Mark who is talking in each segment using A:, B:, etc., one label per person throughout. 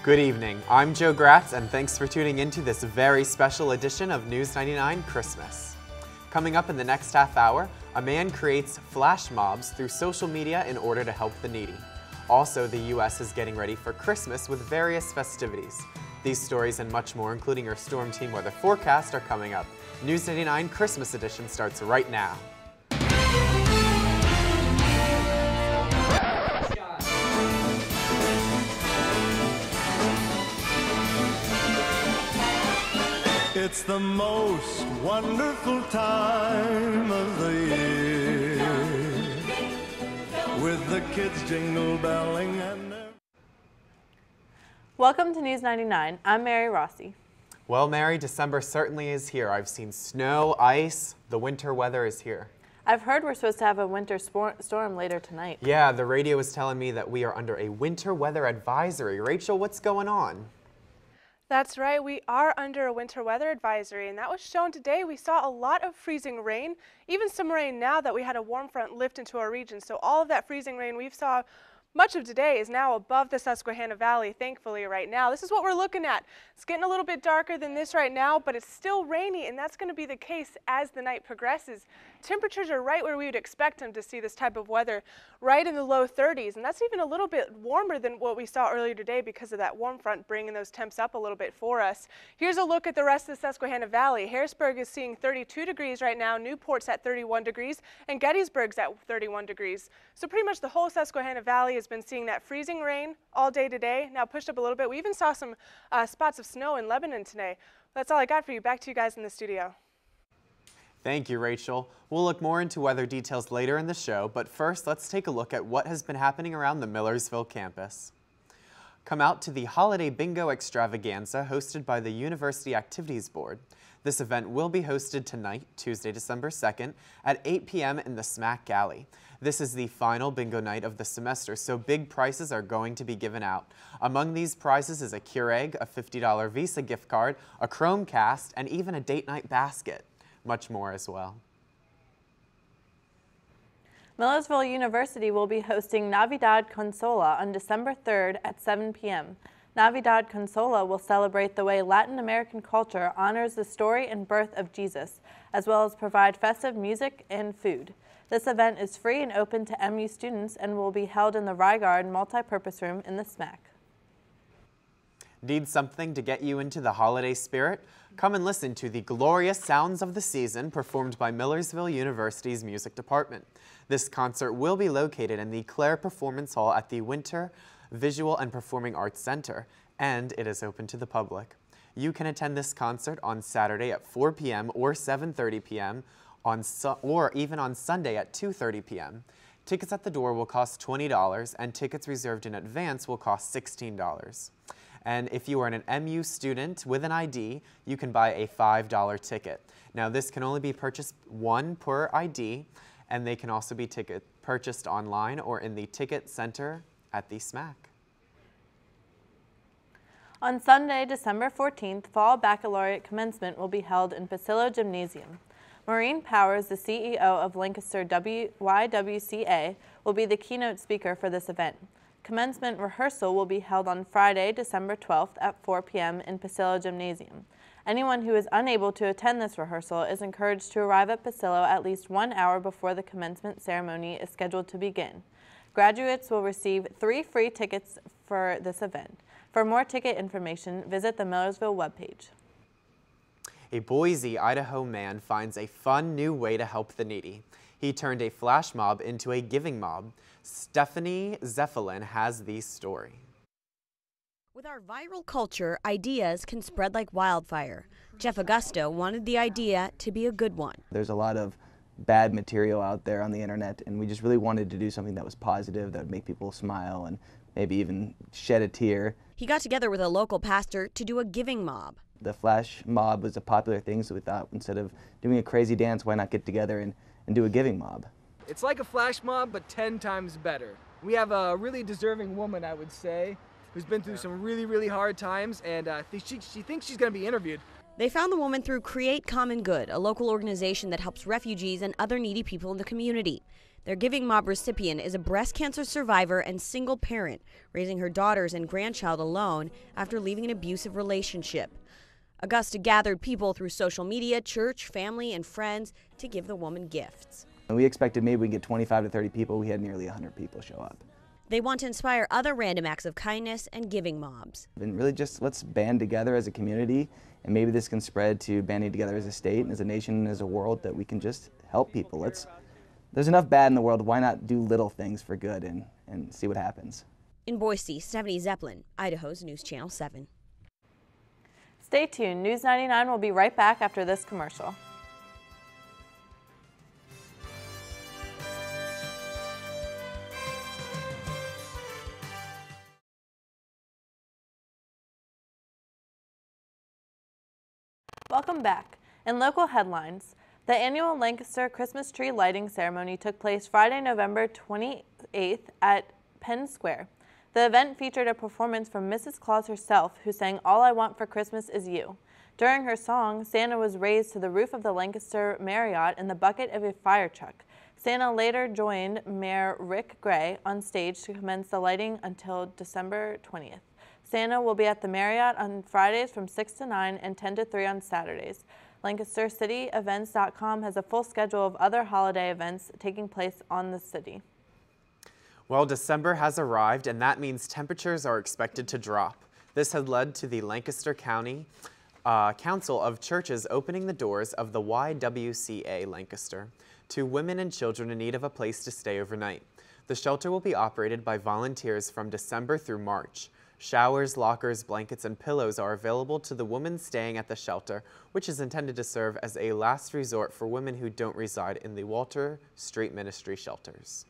A: Good evening, I'm Joe Gratz, and thanks for tuning into this very special edition of News 99 Christmas. Coming up in the next half hour, a man creates flash mobs through social media in order to help the needy. Also, the U.S. is getting ready for Christmas with various festivities. These stories and much more, including our Storm Team weather forecast, are coming up. News 99 Christmas edition starts right now.
B: It's the most wonderful time of the year, with the kids jingle belling and...
C: Welcome to News 99. I'm Mary Raucci.
A: Well, Mary, December certainly is here. I've seen snow, ice, the winter weather is here.
C: I've heard we're supposed to have a winter storm later tonight.
A: Yeah, the radio is telling me that we are under a winter weather advisory. Rachel, what's going on?
D: That's right, we are under a winter weather advisory, and that was shown today. We saw a lot of freezing rain, even some rain now that we had a warm front lift into our region. So all of that freezing rain we saw much of today is now above the Susquehanna Valley, thankfully, right now. This is what we're looking at. It's getting a little bit darker than this right now, but it's still rainy, and that's going to be the case as the night progresses. Temperatures are right where we would expect them to see this type of weather, right in the low 30s, and that's even a little bit warmer than what we saw earlier today because of that warm front bringing those temps up a little bit for us. Here's a look at the rest of the Susquehanna Valley. Harrisburg is seeing 32 degrees right now, Newport's at 31 degrees, and Gettysburg's at 31 degrees. So pretty much the whole Susquehanna Valley has been seeing that freezing rain all day today, now pushed up a little bit. We even saw some spots of snow in Lebanon today. That's all I got for you. Back to you guys in the studio.
A: Thank you, Rachel. We'll look more into weather details later in the show, but first let's take a look at what has been happening around the Millersville campus. Come out to the Holiday Bingo Extravaganza hosted by the University Activities Board. This event will be hosted tonight, Tuesday, December 2nd, at 8 p.m. in the Smack Alley. This is the final bingo night of the semester, so big prizes are going to be given out. Among these prizes is a Keurig, a $50 Visa gift card, a Chromecast, and even a date night basket. Much more as well.
C: Millersville University will be hosting Navidad Consola on December 3rd at 7 p.m. Navidad Consola will celebrate the way Latin American culture honors the story and birth of Jesus, as well as provide festive music and food. This event is free and open to MU students and will be held in the Rygaard Multipurpose Room in the SMAC.
A: Need something to get you into the holiday spirit? Come and listen to the glorious sounds of the season performed by Millersville University's music department. This concert will be located in the Clare Performance Hall at the Winter Visual and Performing Arts Center, and it is open to the public. You can attend this concert on Saturday at 4 p.m. or 7:30 p.m. or even on Sunday at 2:30 p.m. Tickets at the door will cost $20, and tickets reserved in advance will cost $16. And if you are an MU student with an ID, you can buy a $5 ticket. Now, this can only be purchased one per ID, and they can also be purchased online or in the ticket center at the SMAC.
C: On Sunday, December 14th, Fall Baccalaureate Commencement will be held in Pasillo Gymnasium. Maureen Powers, the CEO of Lancaster YWCA, will be the keynote speaker for this event. Commencement rehearsal will be held on Friday, December 12th at 4 p.m. in Pasillo Gymnasium. Anyone who is unable to attend this rehearsal is encouraged to arrive at Pasillo at least 1 hour before the commencement ceremony is scheduled to begin. Graduates will receive 3 free tickets for this event. For more ticket information, visit the Millersville webpage.
A: A Boise, Idaho man finds a fun new way to help the needy. He turned a flash mob into a giving mob. Stephanie Zephelin has the story.
E: With our viral culture, ideas can spread like wildfire. Jeff Augusto wanted the idea to be a good one.
F: There's a lot of bad material out there on the internet, and we just really wanted to do something that was positive, that would make people smile and maybe even shed a tear.
E: He got together with a local pastor to do a giving mob.
F: The flash mob was a popular thing, so we thought instead of doing a crazy dance, why not get together and do a giving mob?
G: It's like a flash mob, but 10 times better. We have a really deserving woman, I would say, who's been through some really hard times, and she thinks she's going to be interviewed.
E: They found the woman through Create Common Good, a local organization that helps refugees and other needy people in the community. Their Giving Mob recipient is a breast cancer survivor and single parent, raising her daughters and grandchild alone after leaving an abusive relationship. Augusta gathered people through social media, church, family, and friends to give the woman gifts.
F: And we expected maybe we can get 25 to 30 people. We had nearly 100 people show up.
E: They want to inspire other random acts of kindness and giving mobs.
F: And really just let's band together as a community, and maybe this can spread to banding together as a state, and as a nation, and as a world, that we can just help people. There's enough bad in the world. Why not do little things for good and see what happens?
E: In Boise, Stephanie Zeppelin, Idaho's News Channel 7.
C: Stay tuned. News 99 will be right back after this commercial. Welcome back. In local headlines, the annual Lancaster Christmas tree lighting ceremony took place Friday, November 28th at Penn Square. The event featured a performance from Mrs. Claus herself, who sang "All I Want for Christmas Is You." During her song, Santa was raised to the roof of the Lancaster Marriott in the bucket of a fire truck. Santa later joined Mayor Rick Gray on stage to commence the lighting until December 20th. Santa will be at the Marriott on Fridays from 6 to 9 and 10 to 3 on Saturdays. LancasterCityEvents.com has a full schedule of other holiday events taking place on the city.
A: Well, December has arrived, and that means temperatures are expected to drop. This has led to the Lancaster County Council of Churches opening the doors of the YWCA Lancaster to women and children in need of a place to stay overnight. The shelter will be operated by volunteers from December through March. Showers, lockers, blankets, and pillows are available to the women staying at the shelter, which is intended to serve as a last resort for women who don't reside in the Walter Street Ministry shelters.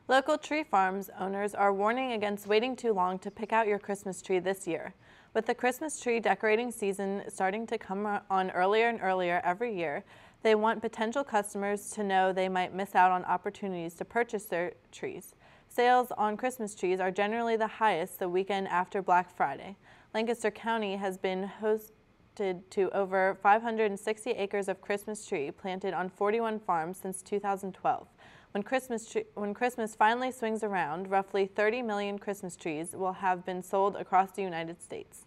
C: Local tree farms owners are warning against waiting too long to pick out your Christmas tree this year. With the Christmas tree decorating season starting to come on earlier and earlier every year, they want potential customers to know they might miss out on opportunities to purchase their trees. Sales on Christmas trees are generally the highest the weekend after Black Friday. Lancaster County has been hosted to over 560 acres of Christmas tree planted on 41 farms since 2012. When Christmas finally swings around, roughly 30 million Christmas trees will have been sold across the United States.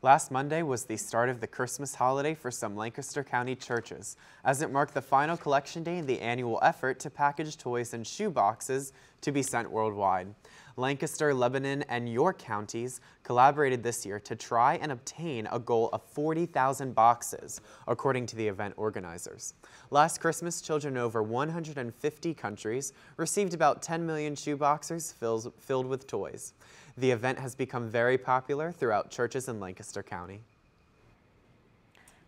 A: Last Monday was the start of the Christmas holiday for some Lancaster County churches, as it marked the final collection day in the annual effort to package toys in shoe boxes to be sent worldwide. Lancaster, Lebanon, and York counties collaborated this year to try and obtain a goal of 40,000 boxes, according to the event organizers. Last Christmas, children in over 150 countries received about 10 million shoe boxes filled with toys. The event has become very popular throughout churches in Lancaster County.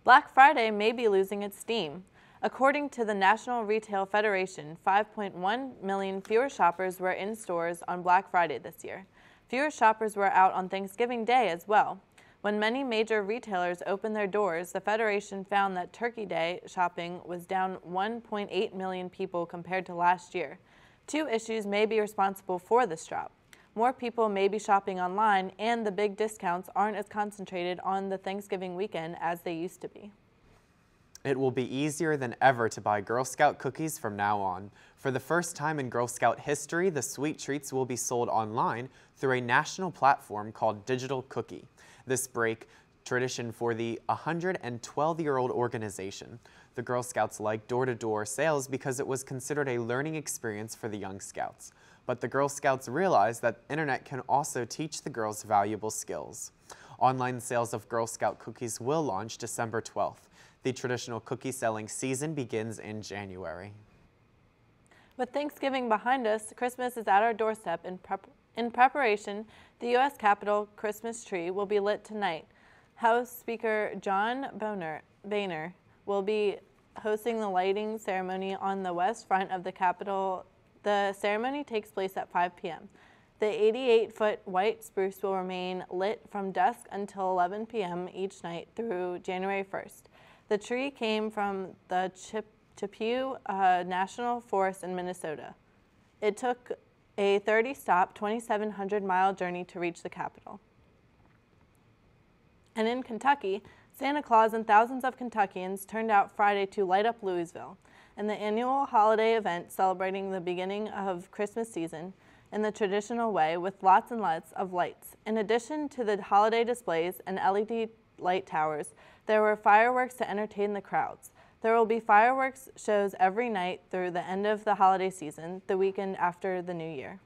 C: Black Friday may be losing its steam. According to the National Retail Federation, 5.1 million fewer shoppers were in stores on Black Friday this year. Fewer shoppers were out on Thanksgiving Day as well. When many major retailers opened their doors, the Federation found that Turkey Day shopping was down 1.8 million people compared to last year. Two issues may be responsible for this drop. More people may be shopping online, and the big discounts aren't as concentrated on the Thanksgiving weekend as they used to be.
A: It will be easier than ever to buy Girl Scout cookies from now on. For the first time in Girl Scout history, the sweet treats will be sold online through a national platform called Digital Cookie. This breaks tradition for the 112-year-old organization. The Girl Scouts liked door-to-door sales because it was considered a learning experience for the young Scouts. But the Girl Scouts realized that the internet can also teach the girls valuable skills. Online sales of Girl Scout cookies will launch December 12th. The traditional cookie selling season begins in January.
C: With Thanksgiving behind us, Christmas is at our doorstep. In preparation, the U.S. Capitol Christmas tree will be lit tonight. House Speaker John Boehner will be hosting the lighting ceremony on the west front of the Capitol. The ceremony takes place at 5 p.m. The 88-foot white spruce will remain lit from dusk until 11 p.m. each night through January 1st. The tree came from the Chippewa National Forest in Minnesota. It took a 30-stop, 2,700-mile journey to reach the Capitol. And in Kentucky, Santa Claus and thousands of Kentuckians turned out Friday to light up Louisville. and the annual holiday event celebrating the beginning of Christmas season in the traditional way with lots and lots of lights. In addition to the holiday displays and LED light towers, there were fireworks to entertain the crowds. There will be fireworks shows every night through the end of the holiday season, the weekend after the New Year.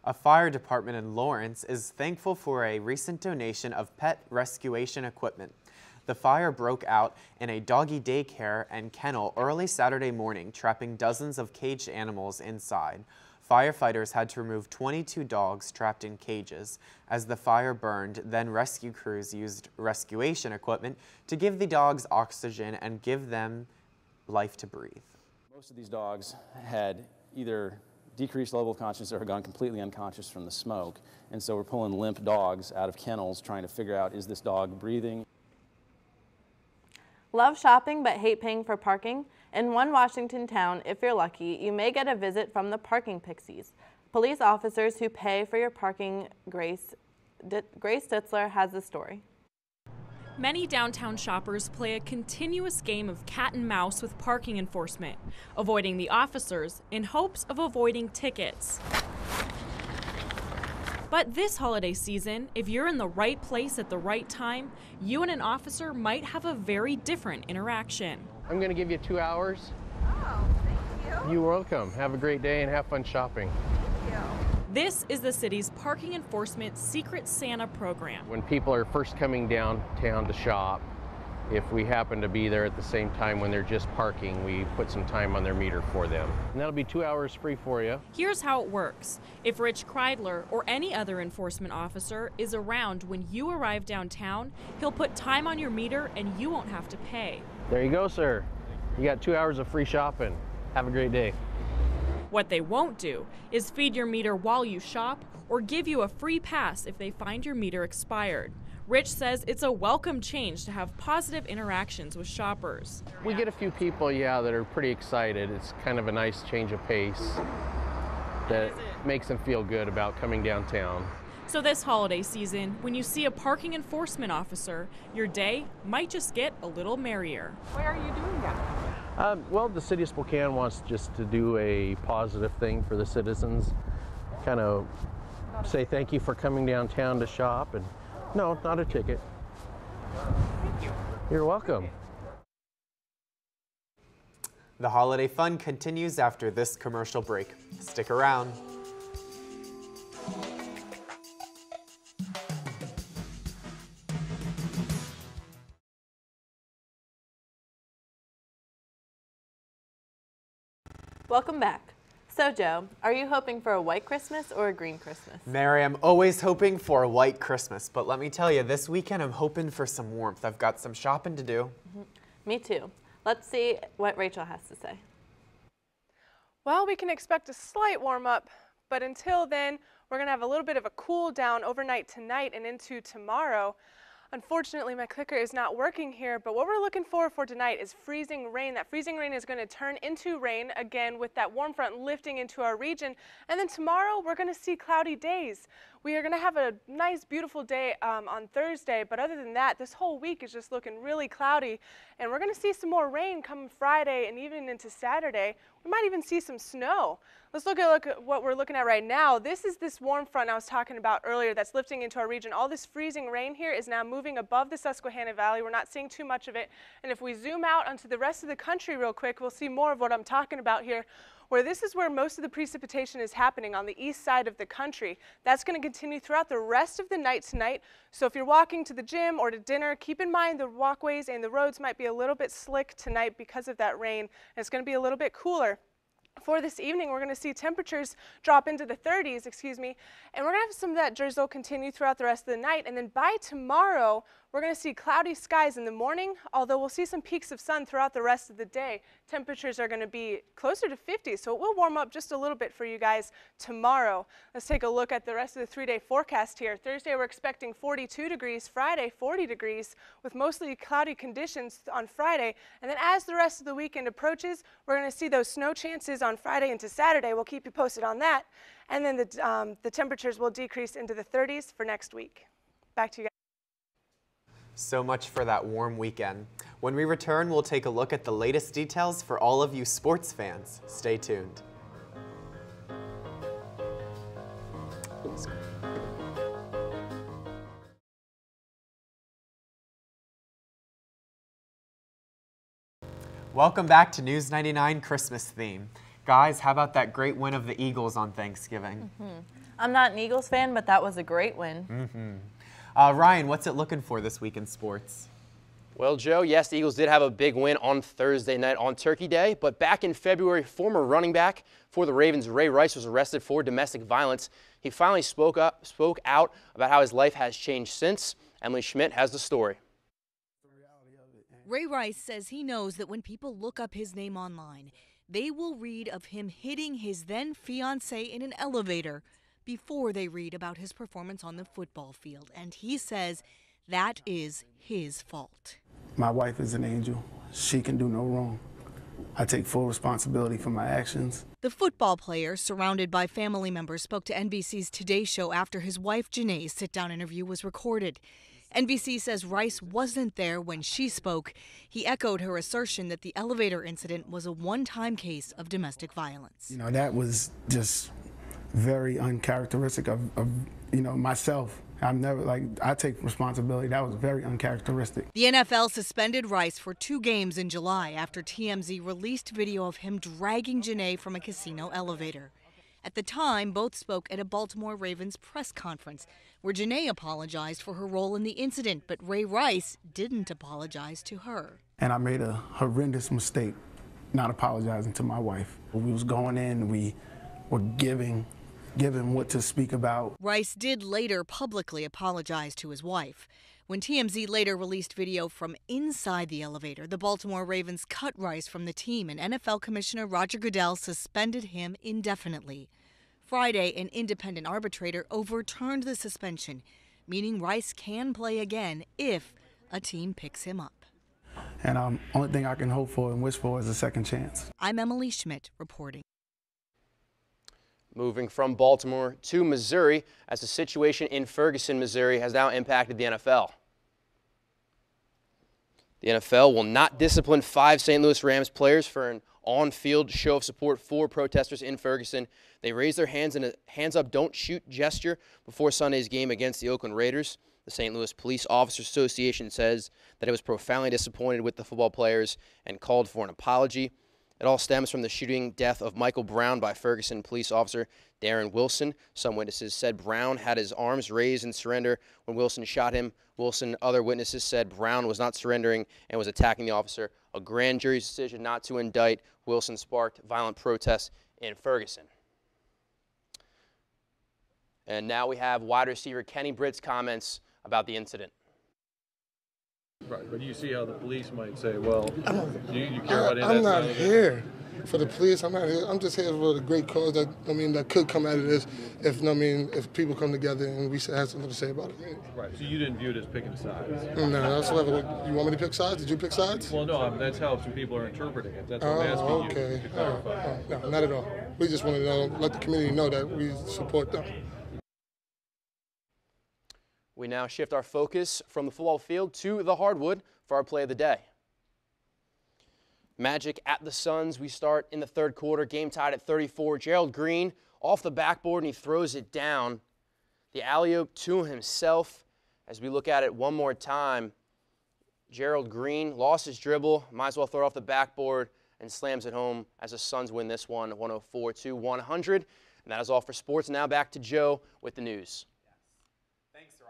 A: A fire department in Lawrence is thankful for a recent donation of pet rescuation equipment. The fire broke out in a doggy daycare and kennel early Saturday morning, trapping dozens of caged animals inside. Firefighters had to remove 22 dogs trapped in cages. As the fire burned, then rescue crews used rescuation equipment to give the dogs oxygen and give them life to breathe.
H: Most of these dogs had either decreased level of consciousness or had gone completely unconscious from the smoke. And so we're pulling limp dogs out of kennels trying to figure out, is this dog breathing?
C: Love shopping but hate paying for parking? In one Washington town, if you're lucky, you may get a visit from the parking pixies. Police officers who pay for your parking. Grace Ditzler has the story.
I: Many downtown shoppers play a continuous game of cat and mouse with parking enforcement, avoiding the officers in hopes of avoiding tickets. But this holiday season, if you're in the right place at the right time, you and an officer might have a very different interaction.
J: I'm going to give you 2 hours.
K: Oh, thank you.
J: You're welcome. Have a great day and have fun shopping.
K: Thank you.
I: This is the city's parking enforcement Secret Santa program.
J: When people are first coming downtown to shop, if we happen to be there at the same time when they're just parking, we put some time on their meter for them. And that'll be 2 hours free for you.
I: Here's how it works. If Rich Kreidler or any other enforcement officer is around when you arrive downtown, he'll put time on your meter and you won't have to pay.
J: There you go, sir. You got 2 hours of free shopping. Have a great day.
I: What they won't do is feed your meter while you shop or give you a free pass if they find your meter expired. Rich says it's a welcome change to have positive interactions with shoppers.
J: We get a few people, that are pretty excited. It's kind of a nice change of pace that makes them feel good about coming downtown.
I: So this holiday season, when you see a parking enforcement officer, your day might just get a little merrier.
K: Why are you doing that?
J: Well, the city of Spokane wants just to do a positive thing for the citizens, kind of say thank you for coming downtown to shop, and no, not a ticket.
K: Thank you.
J: You're welcome.
A: The holiday fun continues after this commercial break. Stick around.
C: Welcome back. So Joe, are you hoping for a white Christmas or a green Christmas?
A: Mary, I'm always hoping for a white Christmas, but let me tell you, this weekend I'm hoping for some warmth. I've got some shopping to do.
C: Me too. Let's see what Rachel has to say.
D: Well, we can expect a slight warm up, but until then, we're going to have a little bit of a cool down overnight tonight and into tomorrow. Unfortunately, my clicker is not working here, but what we're looking for tonight is freezing rain. That freezing rain is going to turn into rain again with that warm front lifting into our region. And then tomorrow, we're going to see cloudy days. We are going to have a nice, beautiful day on Thursday, but other than that, this whole week is just looking really cloudy. And we're going to see some more rain come Friday and even into Saturday. We might even see some snow. Let's look at what we're looking at right now. This is this warm front I was talking about earlier that's lifting into our region. All this freezing rain here is now moving above the Susquehanna Valley. We're not seeing too much of it. And if we zoom out onto the rest of the country real quick, we'll see more of what I'm talking about here, where this is where most of the precipitation is happening on the east side of the country. That's going to continue throughout the rest of the night tonight. So if you're walking to the gym or to dinner, keep in mind the walkways and the roads might be a little bit slick tonight because of that rain. And it's going to be a little bit cooler. For this evening, we're going to see temperatures drop into the 30s, and we're going to have some of that drizzle continue throughout the rest of the night. And then by tomorrow, we're going to see cloudy skies in the morning, although we'll see some peaks of sun throughout the rest of the day. Temperatures are going to be closer to 50, so it will warm up just a little bit for you guys tomorrow. Let's take a look at the rest of the 3-day forecast here. Thursday, we're expecting 42 degrees, Friday, 40 degrees, with mostly cloudy conditions on Friday. And then as the rest of the weekend approaches, we're going to see those snow chances on Friday into Saturday. We'll keep you posted on that. And then the temperatures will decrease into the 30s for next week. Back to you guys.
A: So much for that warm weekend. When we return, we'll take a look at the latest details for all of you sports fans. Stay tuned. Welcome back to News 99 Christmas theme. Guys, how about that great win of the Eagles on Thanksgiving?
C: I'm not an Eagles fan, but that was a great win.
A: Ryan, what's it looking for this week in sports?
L: Well, Joe, yes, the Eagles did have a big win on Thursday night on Turkey Day, but back in February, former running back for the Ravens, Ray Rice, was arrested for domestic violence. He finally spoke out about how his life has changed since. Emily Schmidt has the story.
M: Ray Rice says he knows that when people look up his name online, they will read of him hitting his then fiancée in an elevator before they read about his performance on the football field. And he says that is his fault.
N: My wife is an angel. She can do no wrong. I take full responsibility for my actions.
M: The football player, surrounded by family members, spoke to NBC's Today Show after his wife Janae's sit-down interview was recorded. NBC says Rice wasn't there when she spoke. He echoed her assertion that the elevator incident was a one-time case of domestic violence.
N: You know, that was just very uncharacteristic of myself. I take responsibility. That was very uncharacteristic.
M: The NFL suspended Rice for 2 games in July after TMZ released video of him dragging Janae from a casino elevator. At the time, both spoke at a Baltimore Ravens press conference, where Janae apologized for her role in the incident, but Ray Rice didn't apologize to her.
N: And I made a horrendous mistake not apologizing to my wife. We was going in, we were given what to speak about.
M: Rice did later publicly apologize to his wife. When TMZ later released video from inside the elevator, the Baltimore Ravens cut Rice from the team, and NFL Commissioner Roger Goodell suspended him indefinitely. Friday, an independent arbitrator overturned the suspension, meaning Rice can play again if a team picks him up.
N: And only thing I can hope for and wish for is a second chance.
M: I'm Emily Schmidt reporting.
L: Moving from Baltimore to Missouri, as the situation in Ferguson, Missouri has now impacted the NFL. The NFL will not discipline 5 St. Louis Rams players for an on-field show of support for protesters in Ferguson. They raised their hands in a hands-up, don't shoot gesture before Sunday's game against the Oakland Raiders. The St. Louis Police Officers Association says that it was profoundly disappointed with the football players and called for an apology. It all stems from the shooting death of Michael Brown by Ferguson police officer Darren Wilson. Some witnesses said Brown had his arms raised in surrender when Wilson shot him. Other witnesses said Brown was not surrendering and was attacking the officer. A grand jury's decision not to indict Wilson sparked violent protests in Ferguson. And now we have wide receiver Kenny Britt's comments about the incident.
O: Right, but you see how the police might say, well, do you care about it?
P: I'm not here for the police. I'm not here. I'm just here for the great cause that could come out of this if people come together and we have something to say about it.
O: Right, so you didn't view it as picking sides?
P: No, that's what. You want me to pick sides? Did you pick sides?
O: Well, no, that's how some people are interpreting it. That's what I'm asking you to clarify.
P: No, not at all. We just want to let the community know that we support them.
L: We now shift our focus from the football field to the hardwood for our play of the day. Magic at the Suns. We start in the third quarter. Game tied at 34. Gerald Green off the backboard, and he throws it down. The alley-oop to himself. As we look at it one more time, Gerald Green lost his dribble. Might as well throw it off the backboard and slams it home as the Suns win this one 104-100. And that is all for sports. Now back to Joe with the news.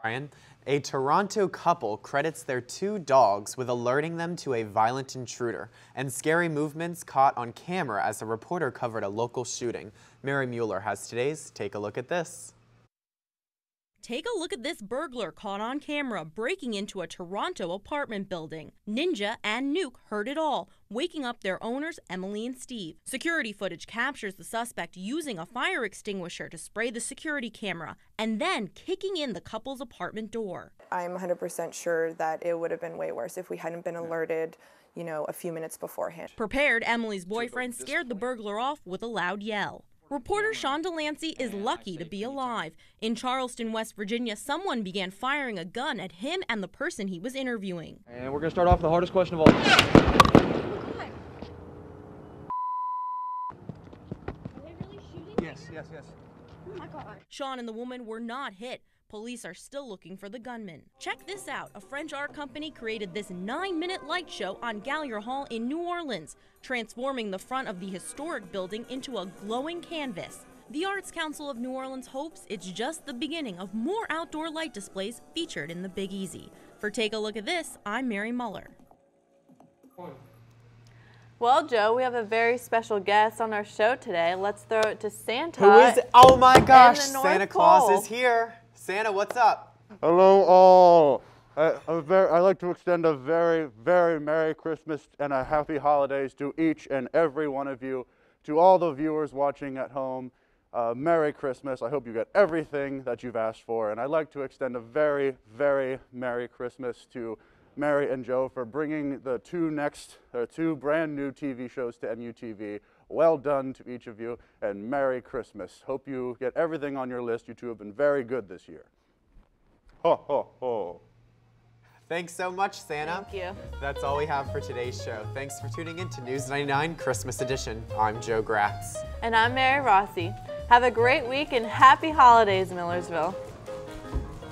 A: Ryan, a Toronto couple credits their 2 dogs with alerting them to a violent intruder and scary movements caught on camera as a reporter covered a local shooting. Mary Mueller has today's Take a Look at This.
Q: Take a look at this burglar caught on camera breaking into a Toronto apartment building. Ninja and Nuke heard it all, waking up their owners, Emily and Steve. Security footage captures the suspect using a fire extinguisher to spray the security camera and then kicking in the couple's apartment door.
R: I'm 100% sure that it would have been way worse if we hadn't been alerted, a few minutes beforehand.
Q: Prepared, Emily's boyfriend scared the burglar off with a loud yell. Reporter Sean Delancey is lucky to be alive. In Charleston, West Virginia, someone began firing a gun at him and the person he was interviewing.
S: And we're going to start off with the hardest question of all. Yes.
Q: Oh my God. Sean and the woman were not hit. Police are still looking for the gunman. Check this out. A French art company created this 9-minute light show on Gallier Hall in New Orleans, transforming the front of the historic building into a glowing canvas. The Arts Council of New Orleans hopes it's just the beginning of more outdoor light displays featured in the Big Easy. For Take a Look at This, I'm Mary Muller.
C: Well, Joe, we have a very special guest on our show today. Let's throw it to Santa.
A: Who is it? Oh my gosh,
C: in the North
A: Santa Claus
C: Pole.
A: is here. Santa, what's up?
T: Hello all. I'd like to extend a very, very Merry Christmas and a Happy Holidays to each and every one of you. To all the viewers watching at home, Merry Christmas. I hope you get everything that you've asked for. And I'd like to extend a very, very Merry Christmas to Mary and Joe for bringing the two brand new TV shows to MUTV. Well done to each of you, and Merry Christmas. Hope you get everything on your list. You two have been very good this year. Ho, ho, ho.
A: Thanks so much, Santa.
C: Thank you.
A: That's all we have for today's show. Thanks for tuning in to News 99 Christmas Edition. I'm Joe Gratz.
C: And I'm Mary Raucci. Have a great week and happy holidays, Millersville.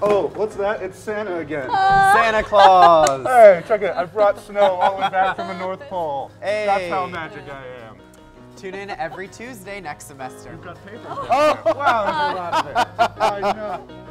T: Oh, what's that? It's Santa again.
A: Santa Claus.
T: Hey, check it. I brought snow all the way back from the North Pole.
A: Hey.
T: That's how magic I am.
A: Tune in every Tuesday next semester.
T: You've got paper.
A: Oh,
T: wow, there's a lot of it. I know.